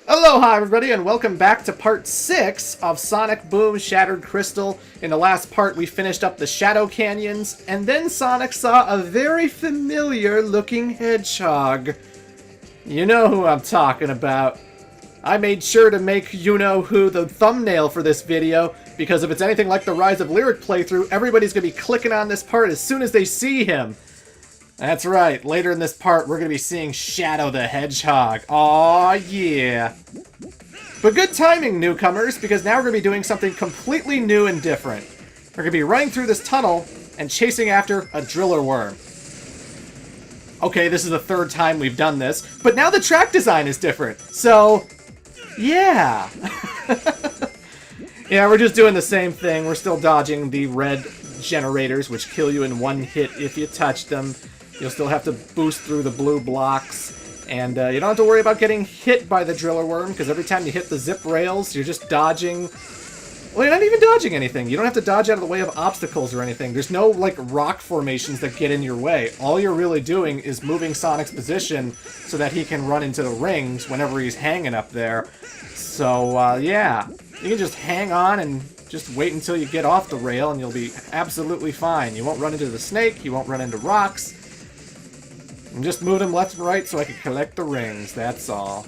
Aloha everybody and welcome back to part 6 of Sonic Boom Shattered Crystal. In the last part we finished up the Shadow Canyons, and then Sonic saw a very familiar looking hedgehog. You know who I'm talking about. I made sure to make you-know-who the thumbnail for this video, because if it's anything like the Rise of Lyric playthrough, everybody's going to be clicking on this part as soon as they see him. That's right, later in this part we're going to be seeing Shadow the Hedgehog. Aw, yeah. But good timing, newcomers, because now we're going to be doing something completely new and different. We're going to be running through this tunnel and chasing after a driller worm. Okay, this is the third time we've done this, but now the track design is different, so yeah. Yeah, we're just doing the same thing. We're still dodging the red generators, which kill you in one hit if you touch them. You'll still have to boost through the blue blocks, and you don't have to worry about getting hit by the driller worm, because every time you hit the zip rails, you're just dodging. Well, you're not even dodging anything. You don't have to dodge out of the way of obstacles or anything. There's no, like, rock formations that get in your way. All you're really doing is moving Sonic's position so that he can run into the rings whenever he's hanging up there. So, yeah. You can just hang on and just wait until you get off the rail and you'll be absolutely fine. You won't run into the snake, you won't run into rocks. And just move them left and right so I can collect the rings, that's all.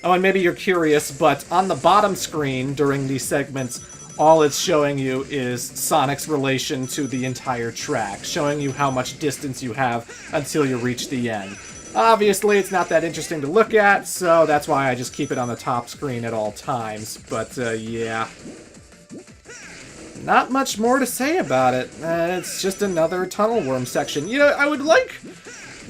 Oh, and maybe you're curious, but on the bottom screen during these segments, all it's showing you is Sonic's relation to the entire track, showing you how much distance you have until you reach the end. Obviously, it's not that interesting to look at, so that's why I just keep it on the top screen at all times, but yeah. Not much more to say about it. It's just another tunnel worm section. You know, I would like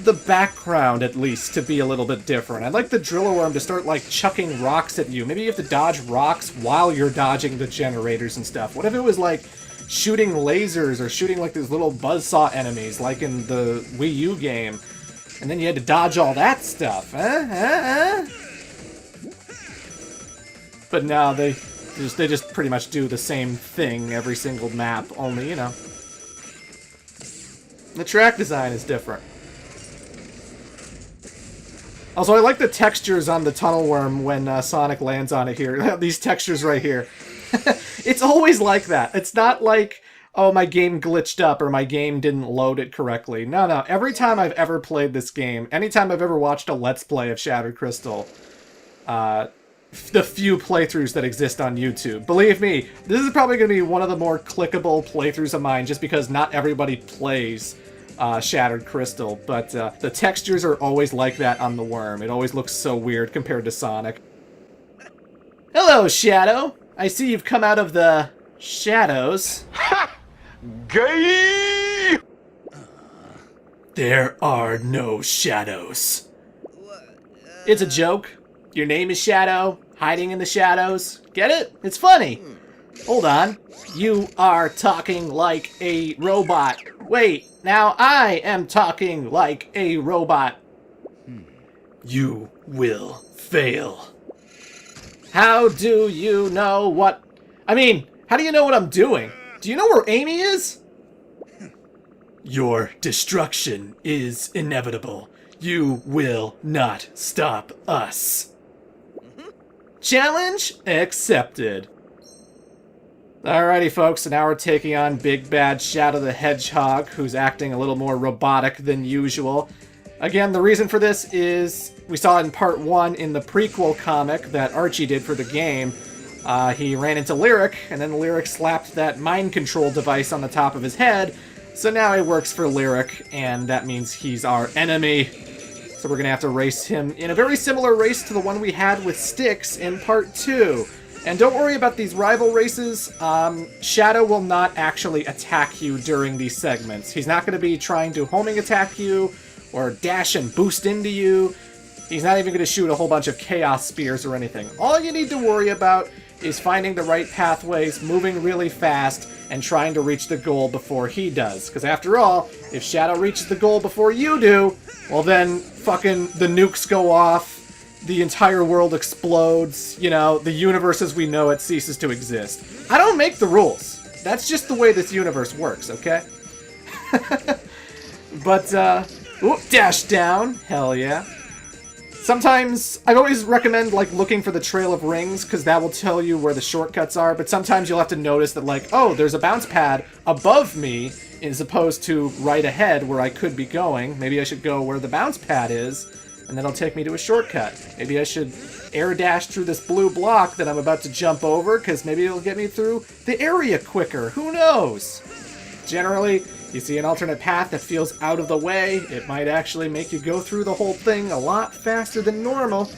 the background, at least, to be a little bit different. I'd like the driller worm to start, like, chucking rocks at you. Maybe you have to dodge rocks while you're dodging the generators and stuff. What if it was, like, shooting lasers or shooting, like, these little buzzsaw enemies, like in the Wii U game? And then you had to dodge all that stuff. But no, they just pretty much do the same thing every single map, only, you know. The track design is different. Also, I like the textures on the tunnel worm when Sonic lands on it here. These textures right here. It's always like that. It's not like, oh, my game glitched up or my game didn't load it correctly. No, no. Every time I've ever played this game, anytime I've ever watched a Let's Play of Shattered Crystal, the few playthroughs that exist on YouTube. Believe me, this is probably going to be one of the more clickable playthroughs of mine, just because not everybody plays Shattered Crystal, but the textures are always like that on the worm. It always looks so weird compared to Sonic. Hello, Shadow! I see you've come out of the shadows. Ha! Gay! There are no shadows. It's a joke. Your name is Shadow, hiding in the shadows. Get it? It's funny. Hold on. You are talking like a robot. Wait, now I am talking like a robot. You will fail. How do you know what... I mean, how do you know what I'm doing? Do you know where Amy is? Your destruction is inevitable. You will not stop us. Challenge accepted. Alrighty, folks, so now we're taking on Big Bad Shadow the Hedgehog, who's acting a little more robotic than usual. Again, the reason for this is we saw in part 1 in the prequel comic that Archie did for the game. He ran into Lyric, and then Lyric slapped that mind control device on the top of his head, so now he works for Lyric, and that means he's our enemy. So we're going to have to race him in a very similar race to the one we had with Styx in part 2. And don't worry about these rival races. Shadow will not actually attack you during these segments. He's not going to be trying to homing attack you or dash and boost into you. He's not even going to shoot a whole bunch of chaos spears or anything. All you need to worry about is finding the right pathways, moving really fast, and trying to reach the goal before he does. Because after all, if Shadow reaches the goal before you do, well then, fucking the nukes go off, the entire world explodes, you know, the universe as we know it ceases to exist. I don't make the rules. That's just the way this universe works, okay? But, ooh, dash down, hell yeah. Sometimes, I always recommend, like, looking for the Trail of Rings, because that will tell you where the shortcuts are, but sometimes you'll have to notice that, like, oh, there's a bounce pad above me, as opposed to right ahead where I could be going. Maybe I should go where the bounce pad is, and that'll take me to a shortcut. Maybe I should air dash through this blue block that I'm about to jump over, because maybe it'll get me through the area quicker. Who knows? Generally, you see an alternate path that feels out of the way, it might actually make you go through the whole thing a lot faster than normal.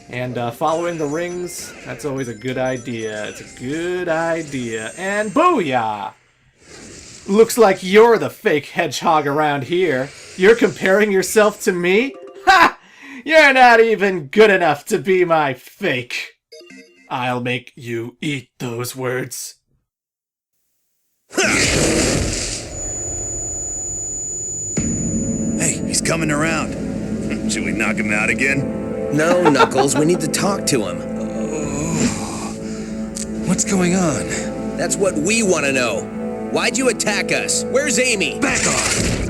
And following the rings, that's always a good idea. It's a good idea. And booyah! Looks like you're the fake hedgehog around here. You're comparing yourself to me? Ha! You're not even good enough to be my fake. I'll make you eat those words. Hey, he's coming around. Should we knock him out again? No, Knuckles, we need to talk to him. What's going on? That's what we want to know. Why'd you attack us? Where's Amy? Back off!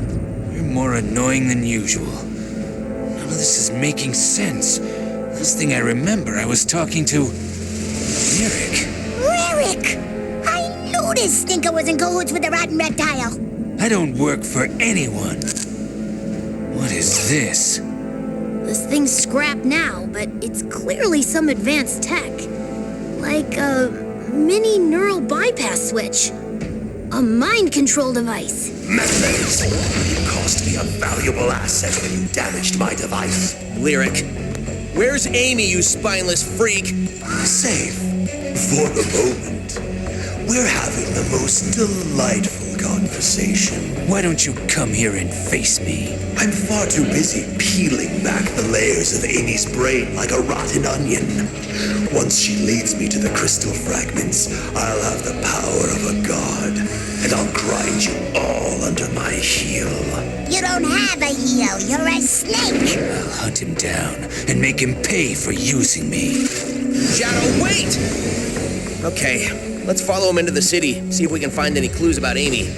You're more annoying than usual. None of this is making sense. Last thing I remember, I was talking to... Lyric. Lyric! I knew this stinker was in cahoots with the rotten reptile. I don't work for anyone. What is this? This thing's scrapped now, but it's clearly some advanced tech. Like a mini neural bypass switch. A mind control device. Methods! You cost me a valuable asset when you damaged my device. Lyric. Where's Amy, you spineless freak? Safe. For the moment. We're having the most delightful conversation. Why don't you come here and face me? I'm far too busy peeling back the layers of Amy's brain like a rotten onion. Once she leads me to the crystal fragments, I'll have the power of a god, and I'll grind you all under my heel. You don't have a heel, you're a snake. I'll hunt him down and make him pay for using me. Shadow, wait! Okay, let's follow him into the city, see if we can find any clues about Amy.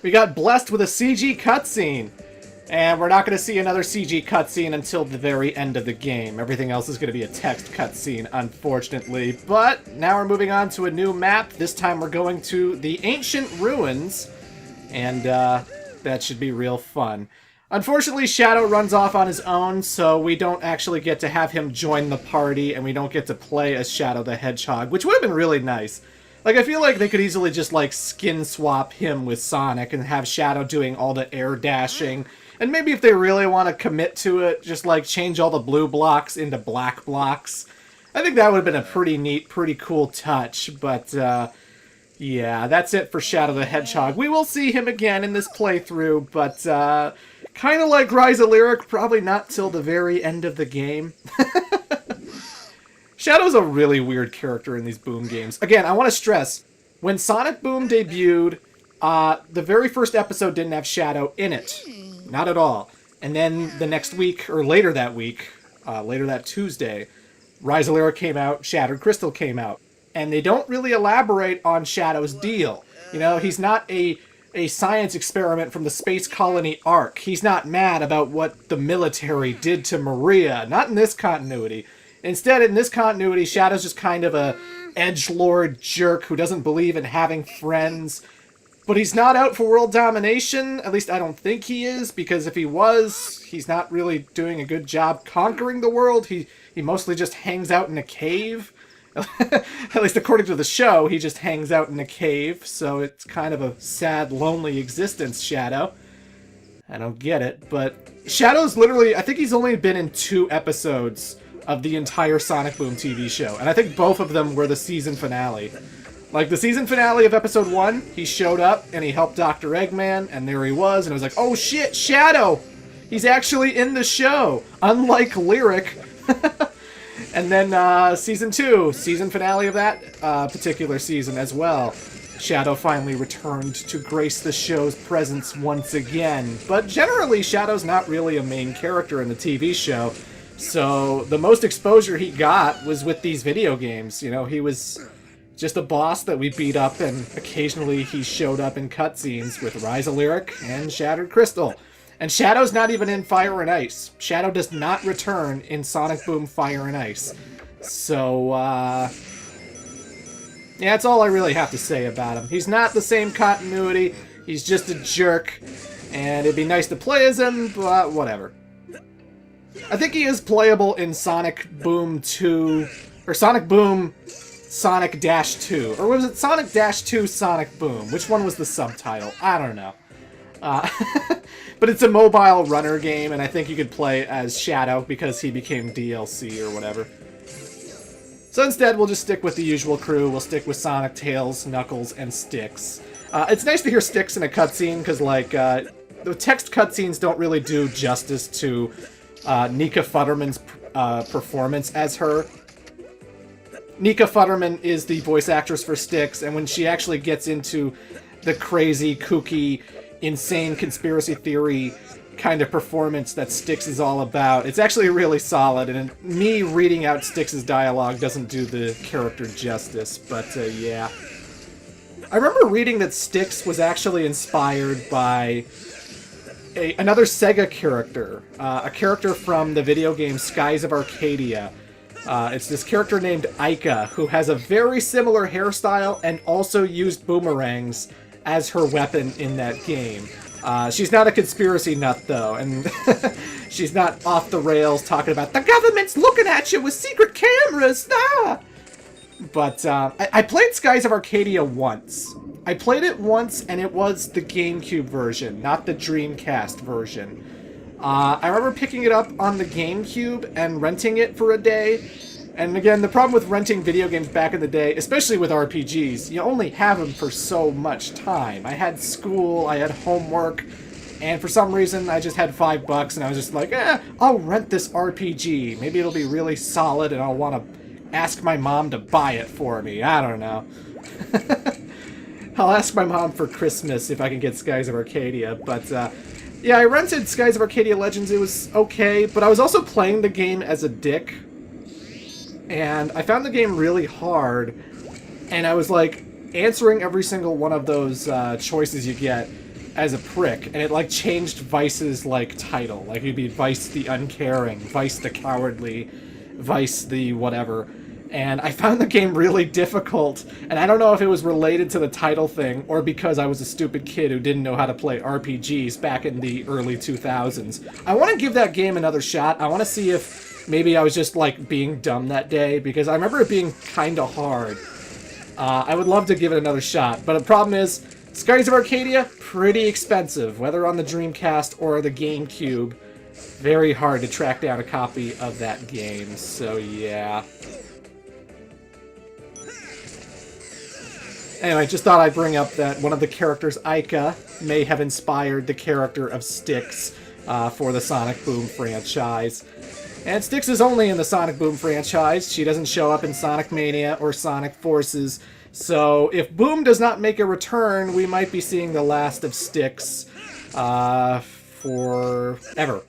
We got blessed with a CG cutscene. And we're not going to see another CG cutscene until the very end of the game. Everything else is going to be a text cutscene, unfortunately. But now we're moving on to a new map. This time we're going to the ancient ruins. And that should be real fun. Unfortunately, Shadow runs off on his own, so we don't actually get to have him join the party, and we don't get to play as Shadow the Hedgehog, which would have been really nice. Like, I feel like they could easily just, like, skin swap him with Sonic and have Shadow doing all the air dashing. And maybe if they really want to commit to it, just, like, change all the blue blocks into black blocks. I think that would have been a pretty neat, pretty cool touch, but, yeah, that's it for Shadow the Hedgehog. We will see him again in this playthrough, but, kind of like Rise of Lyric, probably not till the very end of the game. Shadow's a really weird character in these Boom games. Again, I want to stress, when Sonic Boom debuted, the very first episode didn't have Shadow in it. Not at all. And then the next week, or later that week, later that Tuesday, Rise of Lyric came out, Shattered Crystal came out. And they don't really elaborate on Shadow's deal. You know, he's not a science experiment from the Space Colony Arc. He's not mad about what the military did to Maria. Not in this continuity. Instead, in this continuity, Shadow's just kind of a edgelord jerk who doesn't believe in having friends. But he's not out for world domination. At least I don't think he is, because if he was, he's not really doing a good job conquering the world. He mostly just hangs out in a cave. At least according to the show, he just hangs out in a cave, so it's kind of a sad, lonely existence, Shadow. I don't get it, but Shadow's literally, I think he's only been in 2 episodes of the entire Sonic Boom TV show, and I think both of them were the season finale. Like, the season finale of episode 1, he showed up, and he helped Dr. Eggman, and there he was, and it was like, oh shit, Shadow! He's actually in the show! Unlike Lyric. And then season 2, season finale of that particular season as well. Shadow finally returned to grace the show's presence once again. But generally, Shadow's not really a main character in the TV show. So the most exposure he got was with these video games. You know, he was just a boss that we beat up, and occasionally he showed up in cutscenes with Rise of Lyric and Shattered Crystal. And Shadow's not even in Fire and Ice. Shadow does not return in Sonic Boom Fire and Ice. So, yeah, that's all I really have to say about him. He's not the same continuity. He's just a jerk. And it'd be nice to play as him, but whatever. I think he is playable in Sonic Boom 2, or Sonic Boom Sonic Dash 2. Or was it Sonic Dash 2 Sonic Boom? Which one was the subtitle? I don't know. But it's a mobile runner game, and I think you could play as Shadow because he became DLC or whatever. So instead, we'll just stick with the usual crew. We'll stick with Sonic, Tails, Knuckles, and Styx. It's nice to hear Styx in a cutscene, because, like, the text cutscenes don't really do justice to Nika Futterman's performance as her. Nika Futterman is the voice actress for Styx, and when she actually gets into the crazy, kooky, insane conspiracy theory kind of performance that Styx is all about, it's actually really solid, and me reading out Styx's dialogue doesn't do the character justice, but yeah. I remember reading that Styx was actually inspired by another Sega character, a character from the video game Skies of Arcadia. It's this character named Aika, who has a very similar hairstyle and also used boomerangs as her weapon in that game. She's not a conspiracy nut, though, and she's not off the rails talking about, the government's looking at you with secret cameras, ah! But I played Skies of Arcadia once. I played it once, and it was the GameCube version, not the Dreamcast version. I remember picking it up on the GameCube and renting it for a day. And again, the problem with renting video games back in the day, especially with RPGs, you only have them for so much time. I had school, I had homework, and for some reason I just had $5 and I was just like, I'll rent this RPG. Maybe it'll be really solid and I'll want to ask my mom to buy it for me. I don't know. I'll ask my mom for Christmas if I can get Skies of Arcadia, but yeah, I rented Skies of Arcadia Legends. It was okay, but I was also playing the game as a dick. And I found the game really hard, and I was like answering every single one of those choices you get as a prick, and it like changed Vice's like title. Like it'd be Vice the Uncaring, Vice the Cowardly, Vice the whatever. And I found the game really difficult, and I don't know if it was related to the title thing or because I was a stupid kid who didn't know how to play RPGs back in the early 2000s. I want to give that game another shot. I want to see if maybe I was just, like, being dumb that day, because I remember it being kind of hard. I would love to give it another shot, but the problem is, Skies of Arcadia, pretty expensive, whether on the Dreamcast or the GameCube. Very hard to track down a copy of that game, so yeah. Anyway, just thought I'd bring up that one of the characters, Aika, may have inspired the character of Styx for the Sonic Boom franchise. And Styx is only in the Sonic Boom franchise. She doesn't show up in Sonic Mania or Sonic Forces. So if Boom does not make a return, we might be seeing the last of Styx forever.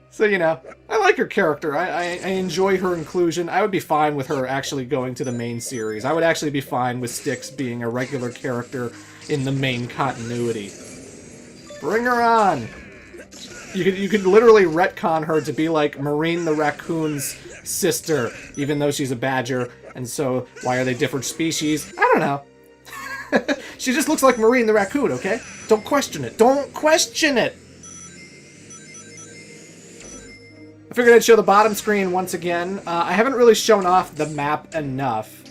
So, you know, I like her character. I enjoy her inclusion. I would be fine with her actually going to the main series. I would actually be fine with Styx being a regular character in the main continuity. Bring her on! You could literally retcon her to be like Marine the Raccoon's sister, even though she's a badger, and so why are they different species? I don't know. She just looks like Marine the Raccoon, okay? Don't question it. Don't question it! I figured I'd show the bottom screen once again. I haven't really shown off the map enough.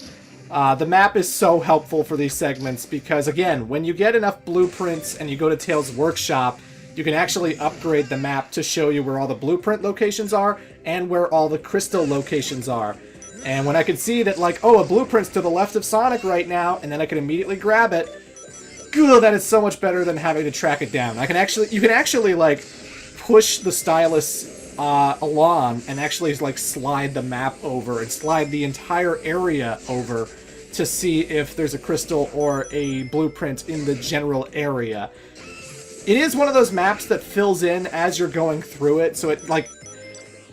The map is so helpful for these segments because, again, when you get enough blueprints and you go to Tails' workshop, you can actually upgrade the map to show you where all the blueprint locations are and where all the crystal locations are. And when I could see that, like, oh, a blueprint's to the left of Sonic right now, and then I can immediately grab it, that is so much better than having to track it down. You can actually, like, push the stylus along and actually, like, slide the map over and slide the entire area over to see if there's a crystal or a blueprint in the general area. It is one of those maps that fills in as you're going through it, so it, like,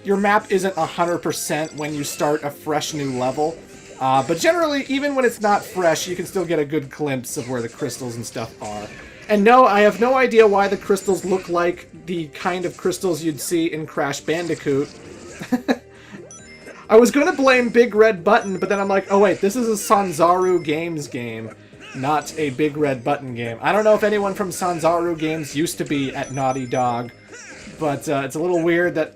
your map isn't 100% when you start a fresh new level. But generally, even when it's not fresh, you can still get a good glimpse of where the crystals and stuff are. And no, I have no idea why the crystals look like the kind of crystals you'd see in Crash Bandicoot. I was gonna blame Big Red Button, but then I'm like, oh wait, this is a Sanzaru Games game, not a Big Red Button game. I don't know if anyone from Sanzaru Games used to be at Naughty Dog, but it's a little weird that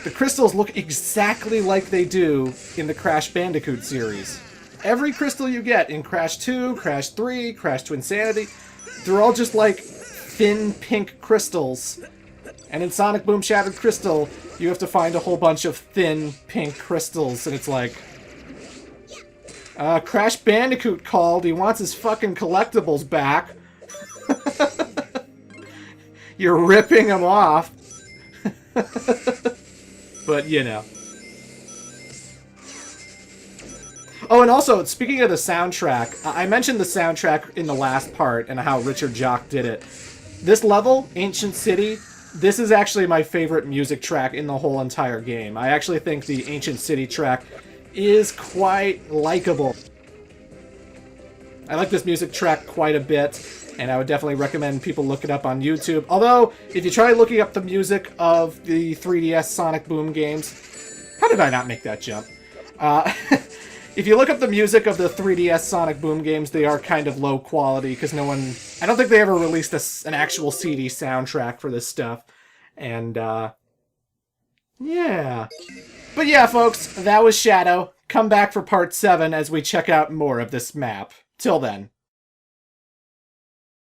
the crystals look exactly like they do in the Crash Bandicoot series. Every crystal you get in Crash 2, Crash 3, Crash Twinsanity, they're all just like thin pink crystals. And in Sonic Boom Shattered Crystal, you have to find a whole bunch of thin pink crystals, and it's like... Crash Bandicoot called, he wants his fucking collectibles back. You're ripping them off. But, you know. Oh, and also, speaking of the soundtrack, I mentioned the soundtrack in the last part and how Richard Jock did it. This level, Ancient City, this is actually my favorite music track in the whole entire game. I actually think the Ancient City track is quite likable. I like this music track quite a bit, and I would definitely recommend people look it up on YouTube. Although, if you try looking up the music of the 3DS Sonic Boom games... How did I not make that jump? If you look up the music of the 3DS Sonic Boom games, they are kind of low quality, because no one... I don't think they ever released an actual CD soundtrack for this stuff. And, yeah. But yeah, folks, that was Shadow. Come back for part 7 as we check out more of this map. Till then.